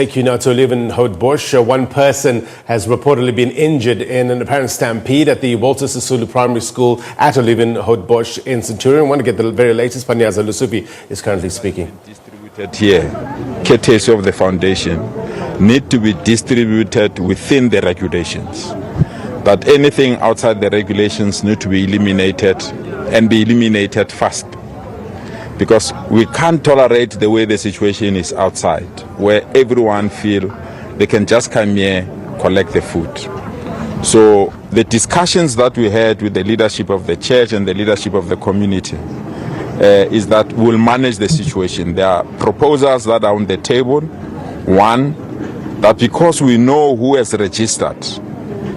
Take you now to Olievenhoutbosch. One person has reportedly been injured in an apparent stampede at the Walter Sisulu Primary School at Olievenhoutbosch in Centurion. I want to get the very latest. Panyaza Lusupi is currently speaking. Distributed here, courtesy of the foundation, need to be distributed within the regulations. That anything outside the regulations need to be eliminated and be eliminated fast. Because we can't tolerate the way the situation is outside, where everyone feel they can just come here, collect the food. So the discussions that we had with the leadership of the church and the leadership of the community is that we'll manage the situation. There are proposals that are on the table. One, that because we know who has registered,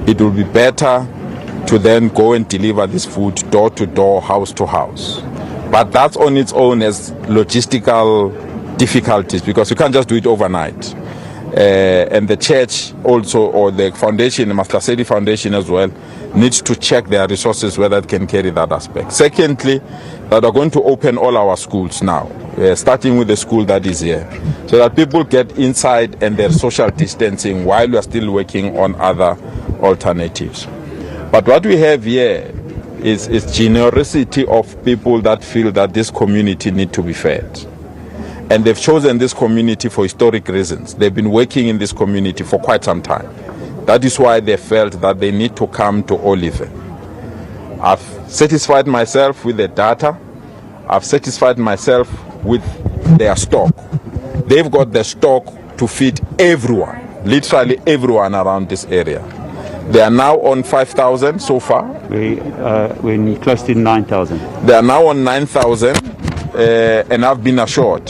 it will be better to then go and deliver this food door to door, house to house. But that on its own has logistical difficulties because you can't just do it overnight. And the church also, or the foundation, the Master Foundation as well, needs to check their resources whether it can carry that aspect. Secondly, that are going to open all our schools now, starting with the school that is here, so that people get inside and their social distancing while we are still working on other alternatives. But what we have here is generosity of people that feel that this community need to be fed. And they've chosen this community for historic reasons. They've been working in this community for quite some time. That is why they felt that they need to come to Olive. I've satisfied myself with the data. I've satisfied myself with their stock. They've got the stock to feed everyone, literally everyone around this area. They are now on 5,000 so far. We're close to 9,000. They are now on 9,000, and I've been assured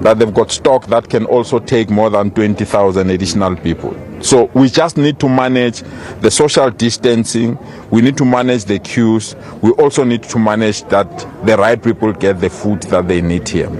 that they've got stock that can also take more than 20,000 additional people. So we just need to manage the social distancing. We need to manage the queues. We also need to manage that the right people get the food that they need here.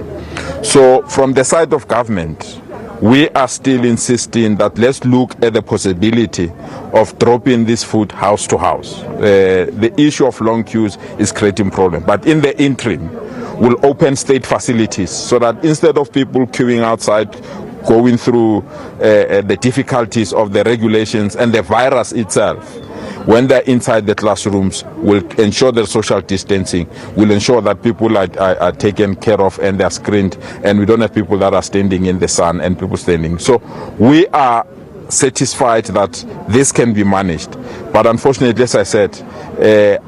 So from the side of government, we are still insisting that let's look at the possibility of dropping this food house to house. The issue of long queues is creating problem. But in the interim, we'll open state facilities so that instead of people queuing outside, going through the difficulties of the regulations and the virus itself, when they're inside the classrooms, we'll ensure the social distancing, we'll ensure that people are taken care of and they're screened, and we don't have people that are standing in the sun and people standing. So we are satisfied that this can be managed. But unfortunately, as I said,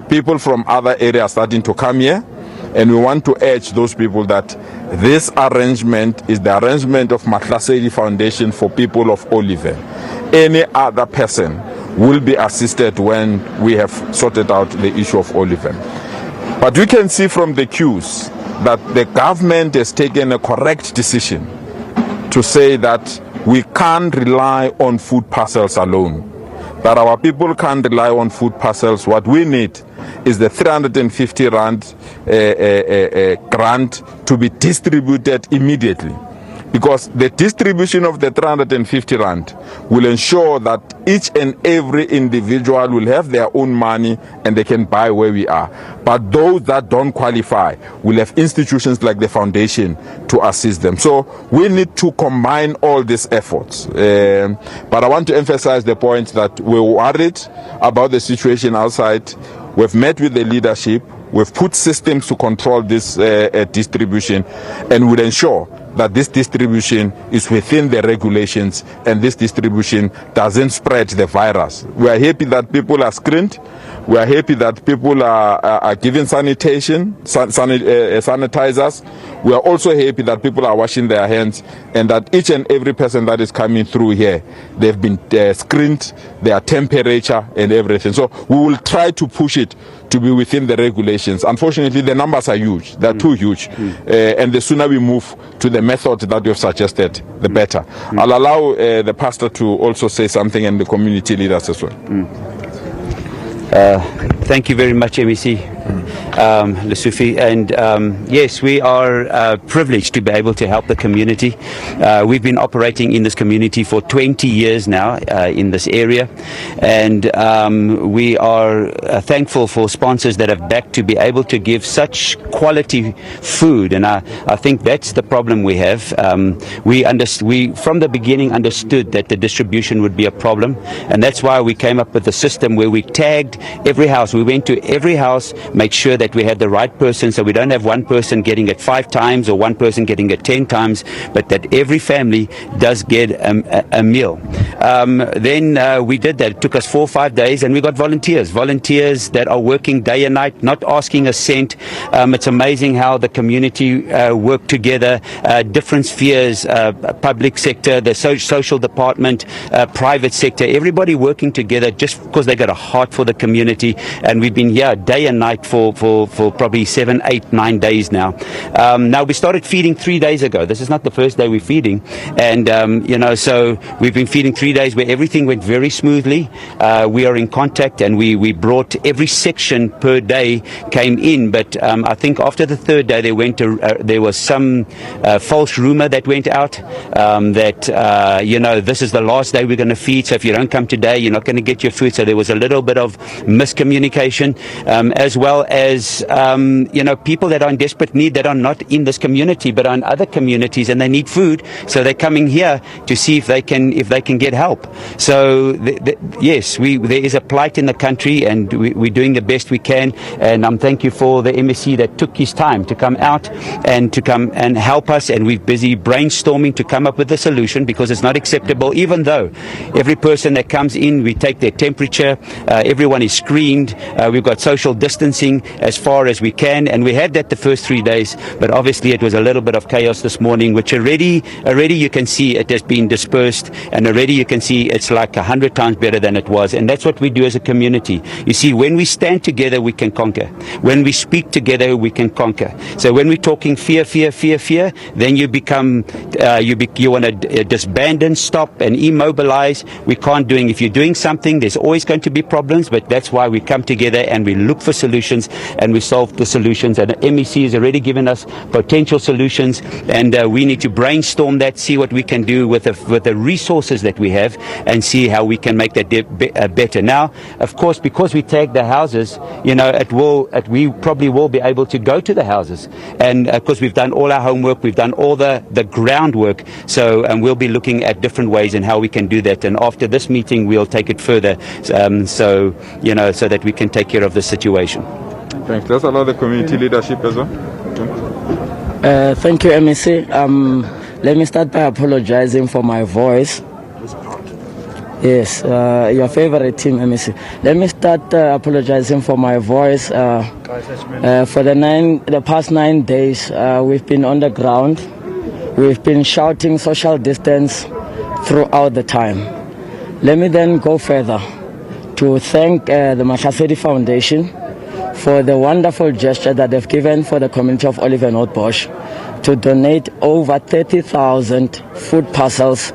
people from other areas are starting to come here, and we want to urge those people that this arrangement is the arrangement of Master Foundation for people of Olive. Any other person will be assisted when we have sorted out the issue of Olive. But we can see from the queues that the government has taken a correct decision to say that we can't rely on food parcels alone. That our people can't rely on food parcels. What we need is the 350 Rand grant to be distributed immediately. Because the distribution of the 350 Rand will ensure that each and every individual will have their own money and they can buy where we are. But those that don't qualify will have institutions like the foundation to assist them. So we need to combine all these efforts. But I want to emphasize the point that we're worried about the situation outside. We've met with the leadership. We've put systems to control this distribution, and will ensure that this distribution is within the regulations and this distribution doesn't spread the virus. We are happy that people are screened. We are happy that people are given sanitizers. We are also happy that people are washing their hands, and that each and every person that is coming through here, they've been screened, their temperature and everything. So we will try to push it to be within the regulations. Unfortunately, the numbers are huge. They're too huge. And the sooner we move to the method that you've suggested, the better. I'll allow the pastor to also say something, and the community leaders as well. Thank you very much, MEC. Lesufi, and yes, we are privileged to be able to help the community. We've been operating in this community for 20 years now in this area, and we are thankful for sponsors that have backed to be able to give such quality food, and I think that's the problem we have. We from the beginning understood that the distribution would be a problem, and that's why we came up with a system where we tagged every house. We went to every house, make sure that we had the right person, so we don't have one person getting it 5 times or one person getting it 10 times, but that every family does get a meal. Then we did that. It took us 4 or 5 days, and we got volunteers that are working day and night, not asking a cent. It's amazing how the community work together, different spheres, public sector, the social department, private sector, everybody working together just because they got a heart for the community. And we've been here day and night for probably 7, 8, 9 days now. Now we started feeding 3 days ago. This is not the first day we're feeding, and so we've been feeding 3 days where everything went very smoothly. We are in contact, and we brought every section per day came in, but I think after the 3rd day there was some false rumor that went out that this is the last day we're going to feed, so if you don't come today you're not going to get your food. So there was a little bit of miscommunication, as well as people that are in desperate need that are not in this community but are in other communities, and they need food, so they're coming here to see if they can get help. So yes, there is a plight in the country, and we're doing the best we can, and I'm thank you for the MSC that took his time to come out and to come and help us, and we're busy brainstorming to come up with a solution, because it's not acceptable. Even though every person that comes in, we take their temperature, everyone is screened, we've got social distancing as far as we can, and we had that the first 3 days, but obviously it was a little bit of chaos this morning, which already you can see it has been dispersed, and already you can see it's like 100 times better than it was. And that's what we do as a community. You see, when we stand together, we can conquer. When we speak together, we can conquer. So when we're talking fear, then you become you want to disband and stop and immobilize. We can't do it. If you're doing something, there's always going to be problems, but that's why we come together and we look for solutions, and we solve the solutions. And MEC has already given us potential solutions, and we need to brainstorm that, see what we can do with the resources that we have, and see how we can make that better. Now, of course, because we tag the houses, we probably will be able to go to the houses, and because we've done all our homework, we've done all the groundwork, so we'll be looking at different ways and how we can do that. And after this meeting, we'll take it further, so that we can take care of the situation. Thanks. Let's allow the community leadership as well. Thank you, MEC. Let me start by apologizing for my voice. Yes, your favorite team, MEC. Let me start apologizing for my voice. For the past 9 days, we've been on the ground. We've been shouting social distance throughout the time. Let me then go further to thank the Mahlasedi Foundation for the wonderful gesture that they've given for the community of Olievenhoutbosch to donate over 30,000 food parcels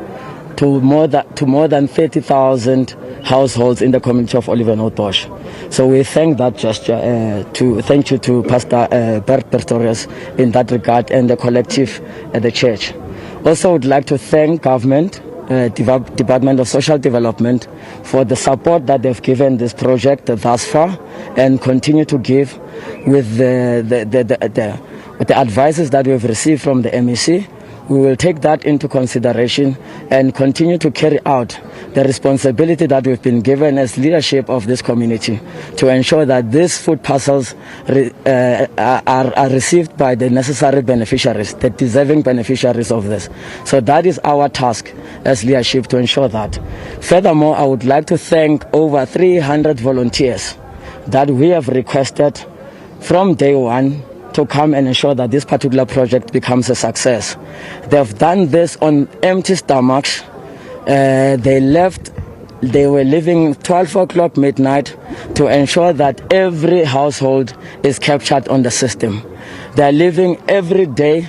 to more than 30,000 households in the community of Olievenhoutbosch. So we thank that gesture. Thank you to Pastor Bert Pretorius in that regard, and the collective at the church. Also, would like to thank government, Department of Social Development, for the support that they've given this project thus far, and continue to give with the advices that we've received from the MEC. We will take that into consideration and continue to carry out the responsibility that we've been given as leadership of this community to ensure that these food parcels are received by the necessary beneficiaries, the deserving beneficiaries of this. So that is our task as leadership, to ensure that. Furthermore, I would like to thank over 300 volunteers that we have requested from day one to come and ensure that this particular project becomes a success. They've done this on empty stomachs. They were leaving 12 o'clock midnight to ensure that every household is captured on the system. They're leaving every day,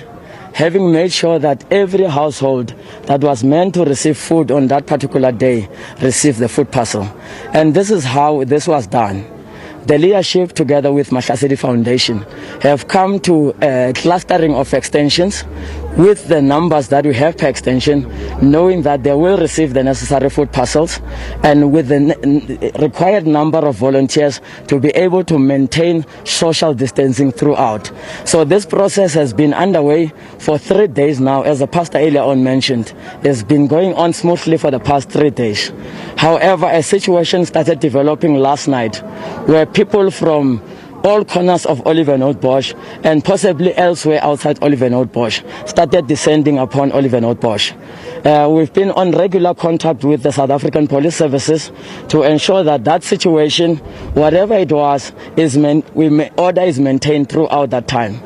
having made sure that every household that was meant to receive food on that particular day received the food parcel. And this is how this was done. the leadership, together with Mahlasedi Foundation, have come to a clustering of extensions with the numbers that we have per extension, knowing that they will receive the necessary food parcels, and with the required number of volunteers to be able to maintain social distancing throughout. So this process has been underway for 3 days now, as the pastor earlier on mentioned. It's been going on smoothly for the past 3 days. However, a situation started developing last night where people from all corners of Olievenhoutbosch and possibly elsewhere outside Olievenhoutbosch started descending upon Olievenhoutbosch. We've been on regular contact with the South African Police Services to ensure that that situation, whatever it was, order is maintained throughout that time.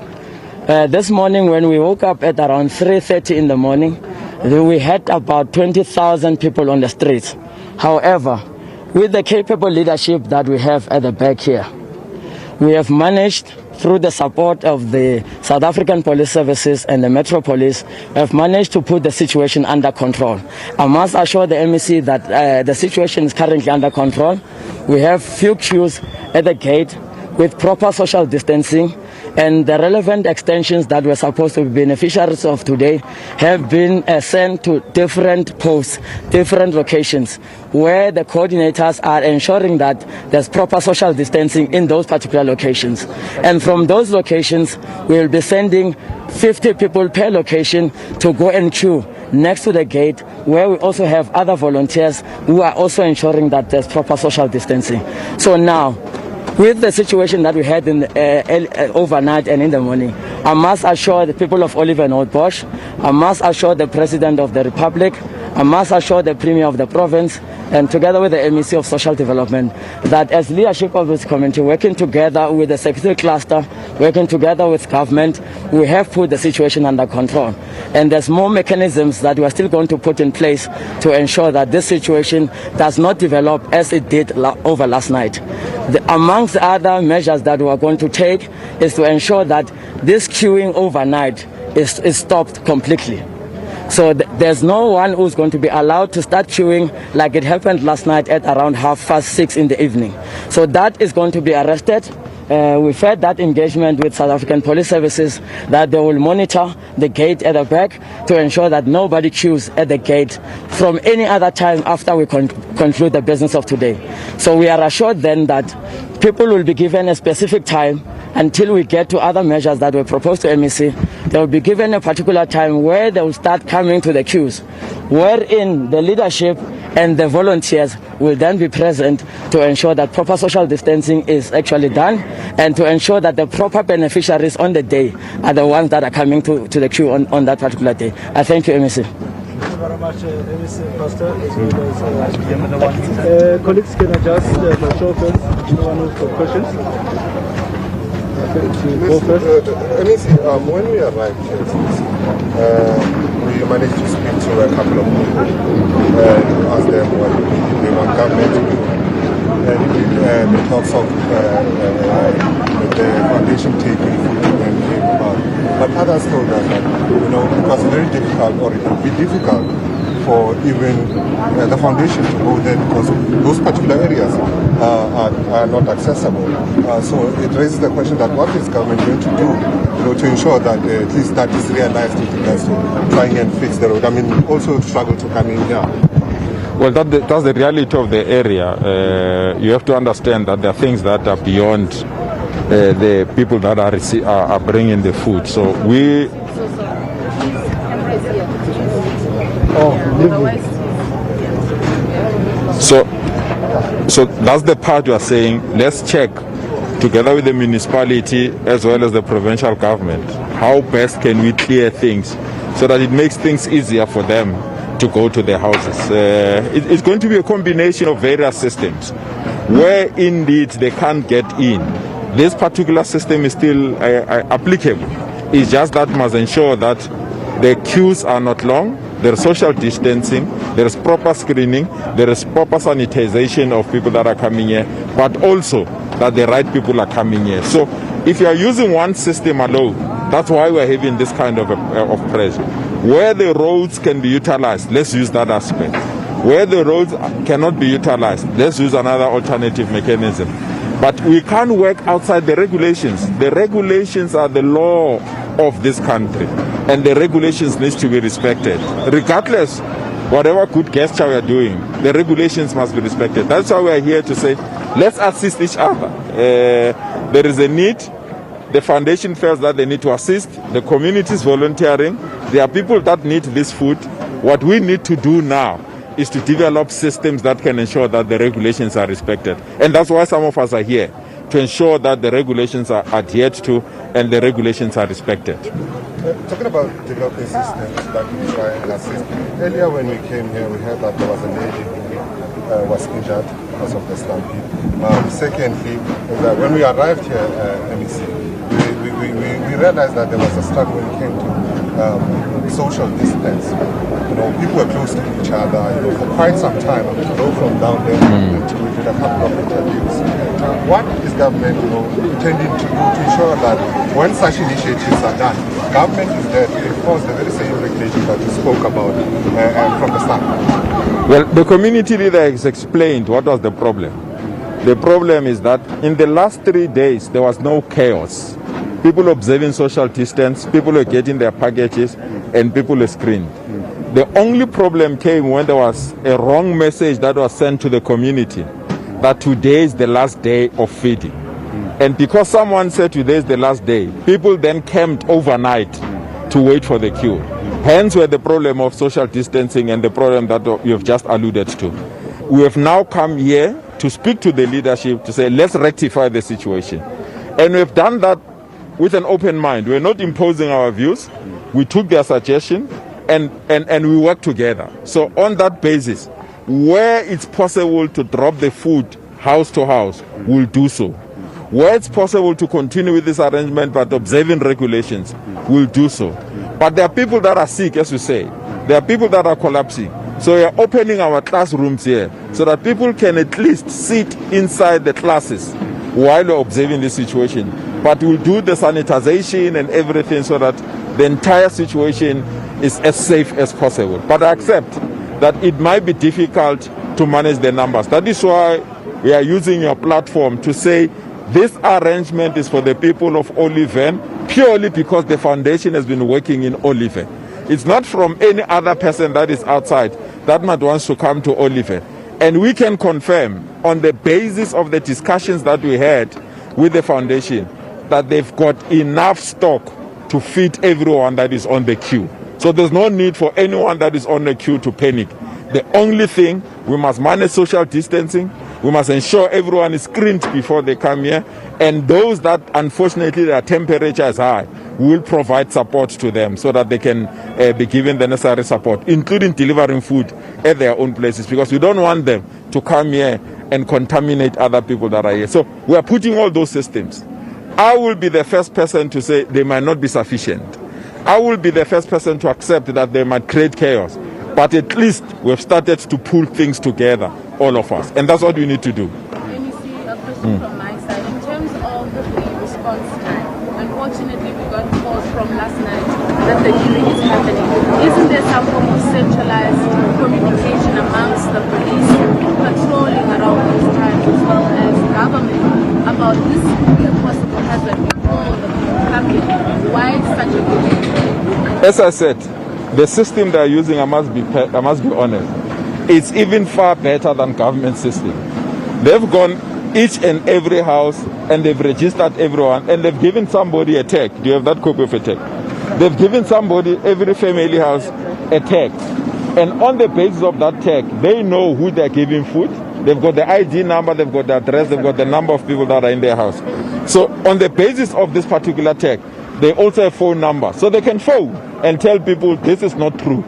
This morning when we woke up at around 3:30 in the morning, we had about 20,000 people on the streets. However, with the capable leadership that we have at the back here, we have managed, through the support of the South African Police Services and the Metro Police, have managed to put the situation under control. I must assure the MEC that the situation is currently under control. We have few queues at the gate with proper social distancing, and the relevant extensions that were supposed to be beneficiaries of today have been sent to different posts, different locations, where the coordinators are ensuring that there's proper social distancing in those particular locations. And from those locations, we will be sending 50 people per location to go and queue next to the gate, where we also have other volunteers who are also ensuring that there's proper social distancing. So now, with the situation that we had in overnight and in the morning, I must assure the people of Olievenhoutbosch, I must assure the President of the Republic, I must assure the Premier of the province, and together with the MEC of Social Development, that as leadership of this community, working together with the security cluster, working together with government, we have put the situation under control. And there's more mechanisms that we are still going to put in place to ensure that this situation does not develop as it did over last night. Amongst the other measures that we are going to take is to ensure that this queuing overnight is stopped completely. So there's no one who's going to be allowed to start queuing like it happened last night at around 6:30 in the evening. So that is going to be arrested. We've had that engagement with South African Police Services that they will monitor the gate at the back to ensure that nobody queues at the gate from any other time after we conclude the business of today. So we are assured then that people will be given a specific time until we get to other measures that were proposed to MEC. They will be given a particular time where they will start coming to the queues, wherein the leadership and the volunteers will then be present to ensure that proper social distancing is actually done, and to ensure that the proper beneficiaries on the day are the ones that are coming to the queue on that particular day. I thank you, MEC. Thank you very much, MEC Pastor, as well as colleagues. Can I just show first anyone who's got questions? MEC, when we arrived here, we managed to speak to a couple of people and ask them what they want government to do. And the talks of the foundation taking food to them came about. But others told us that, it was very difficult, or it would be difficult for even the foundation to go there, because those particular areas are not accessible. So it raises the question that what is government going to do, to ensure that at least that is realized with regards to trying and fix the road. I mean, also struggle to come in here. Well, that's the reality of the area. You have to understand that there are things that are beyond the people that are bringing the food. So we... So that's the part you are saying, let's check together with the municipality as well as the provincial government, how best can we clear things so that it makes things easier for them to go to their houses. It's going to be a combination of various systems where indeed they can't get in. This particular system is still applicable. It's just that must ensure that the queues are not long, there is social distancing, there is proper screening, there is proper sanitization of people that are coming here, but also that the right people are coming here. So if you are using one system alone, that's why we're having this kind of pressure. Where the roads can be utilized, let's use that aspect. Where the roads cannot be utilized, let's use another alternative mechanism. But we can't work outside the regulations. The regulations are the law of this country, and the regulations need to be respected. Regardless, whatever good gesture we are doing, the regulations must be respected. That's why we are here to say, let's assist each other. There is a need. The foundation feels that they need to assist. The community is volunteering. There are people that need this food. What we need to do now is to develop systems that can ensure that the regulations are respected. And that's why some of us are here, to ensure that the regulations are adhered to and the regulations are respected. Talking about developing systems that we try and assist. Earlier when we came here, we heard that there was a lady who was injured because of the stampede. Secondly, is that when we arrived here at MEC, we realized that there was a struggle when it came to social distance. You know, people were close to each other, you know, for quite some time. I mean, go from down there until we did a couple of interviews. What is government, you know, intending to do to ensure that when such initiatives are done, government is there to enforce the very same regulations that you spoke about from the start? Well, the community leader has explained what was the problem. The problem is that in the last 3 days, there was no chaos. People observing social distance, people were getting their packages, and people were screened. The only problem came when there was a wrong message that was sent to the community that today is the last day of feeding. And because someone said today is the last day, people then camped overnight to wait for the queue. Hence where the problem of social distancing and the problem that you have just alluded to. We have now come here to speak to the leadership to say, let's rectify the situation. And we've done that with an open mind. We're not imposing our views. We took their suggestion and we work together. So on that basis, where it's possible to drop the food house to house, we'll do so. Where it's possible to continue with this arrangement but observing regulations, we'll do so. But there are people that are sick, as you say. There are people that are collapsing. So we are opening our classrooms here so that people can at least sit inside the classes while we're observing the situation. But we'll do the sanitization and everything so that the entire situation is as safe as possible. But I accept that it might be difficult to manage the numbers. That is why we are using your platform to say this arrangement is for the people of Olievenhoutbosch purely because the foundation has been working in Olievenhoutbosch. It's not from any other person that is outside that might want to come to Olievenhoutbosch. And we can confirm on the basis of the discussions that we had with the foundation that they've got enough stock to feed everyone that is on the queue. So there's no need for anyone that is on the queue to panic. The only thing, we must manage social distancing. We must ensure everyone is screened before they come here. And those that, unfortunately, their temperature is high, we will provide support to them so that they can be given the necessary support, including delivering food at their own places, because we don't want them to come here and contaminate other people that are here. So we are putting all those systems. I will be the first person to say they might not be sufficient. I will be the first person to accept that they might create chaos. But at least we've started to pull things together, all of us. And that's what we need to do. Let me see a question from my side. In terms of the response time, unfortunately we got calls from last night that the hearing is happening. Isn't there some form of centralized communication amongst the police patrolling around those times as well as government about this possible hazard before the people come in? Why such a delay? As I said, the system they are using, I must be honest, it's even far better than government system. They've gone each and every house and they've registered everyone and they've given somebody a tag. Do you have that copy of a tag? They've given somebody, every family house, a tag. And on the basis of that tag, they know who they're giving food. They've got the ID number, they've got the address, they've got the number of people that are in their house. So on the basis of this particular tag, they also have phone number. So they can phone and tell people this is not true.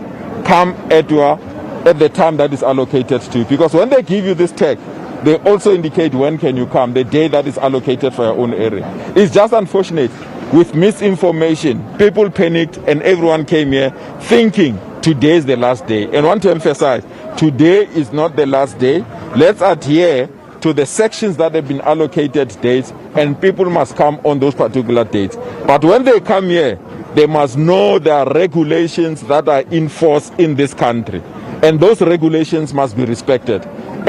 Come at the time that is allocated to you. Because when they give you this tag, they also indicate when can you come, the day that is allocated for your own area. It's just unfortunate. With misinformation, people panicked and everyone came here thinking today is the last day. And I want to emphasize, today is not the last day. Let's adhere to the sections that have been allocated dates, and people must come on those particular dates. But when they come here, they must know there are regulations that are in force in this country. And those regulations must be respected.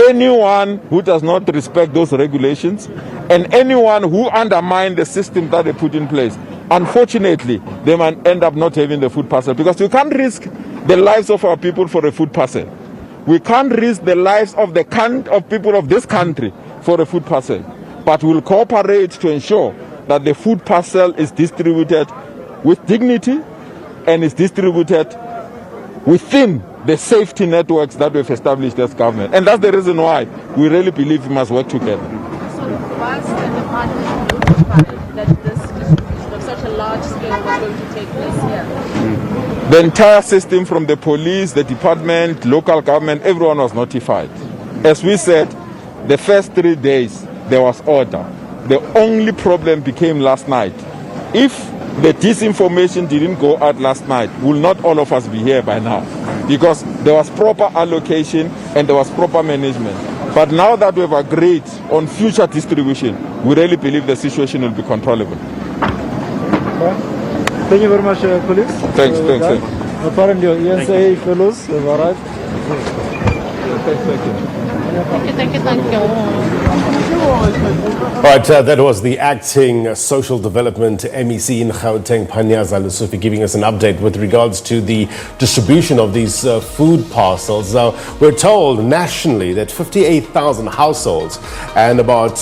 anyone who does not respect those regulations and anyone who undermines the system that they put in place, unfortunately, they might end up not having the food parcel, because we can't risk the lives of our people for a food parcel. We can't risk the lives of people of this country for a food parcel. But we'll cooperate to ensure that the food parcel is distributed with dignity and is distributed within the safety networks that we've established as government. And that's the reason why we really believe we must work together. So was the department notified that this distribution of such a large scale was going to take place here? The entire system, from the police, the department, local government, everyone was notified. As we said, the first 3 days there was order. The only problem became last night. If the disinformation didn't go out last night, will not all of us be here by now? Because there was proper allocation and there was proper management. But now that we've agreed on future distribution, we really believe the situation will be controllable. Thank you very much, colleagues. Thanks. Apparently, ENSA fellows have arrived. Thank you. Right, that was the acting social development MEC in Gauteng, Panyaza Lusufi, giving us an update with regards to the distribution of these food parcels. Now, we're told nationally that 58,000 households and about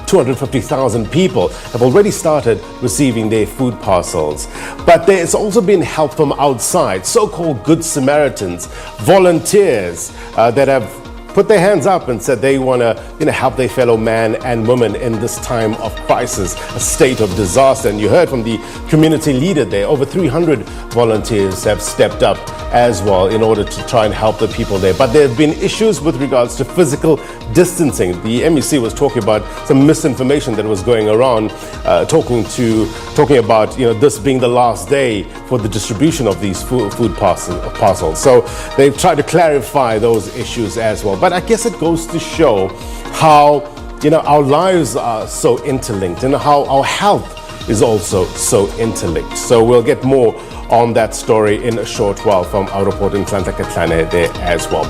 250,000 people have already started receiving their food parcels. But there's also been help from outside, so-called Good Samaritans, volunteers that have put their hands up and said they want to help their fellow man and woman in this time of crisis, a state of disaster. And you heard from the community leader there, over 300 volunteers have stepped up as well in order to try and help the people there. But there have been issues with regards to physical distancing. The MEC was talking about some misinformation that was going around, talking about this being the last day for the distribution of these food parcels. So they've tried to clarify those issues as well. But I guess it goes to show how our lives are so interlinked and how our health is also so interlinked. So we'll get more on that story in a short while from our reporter Ntlantla Kgatlane there as well.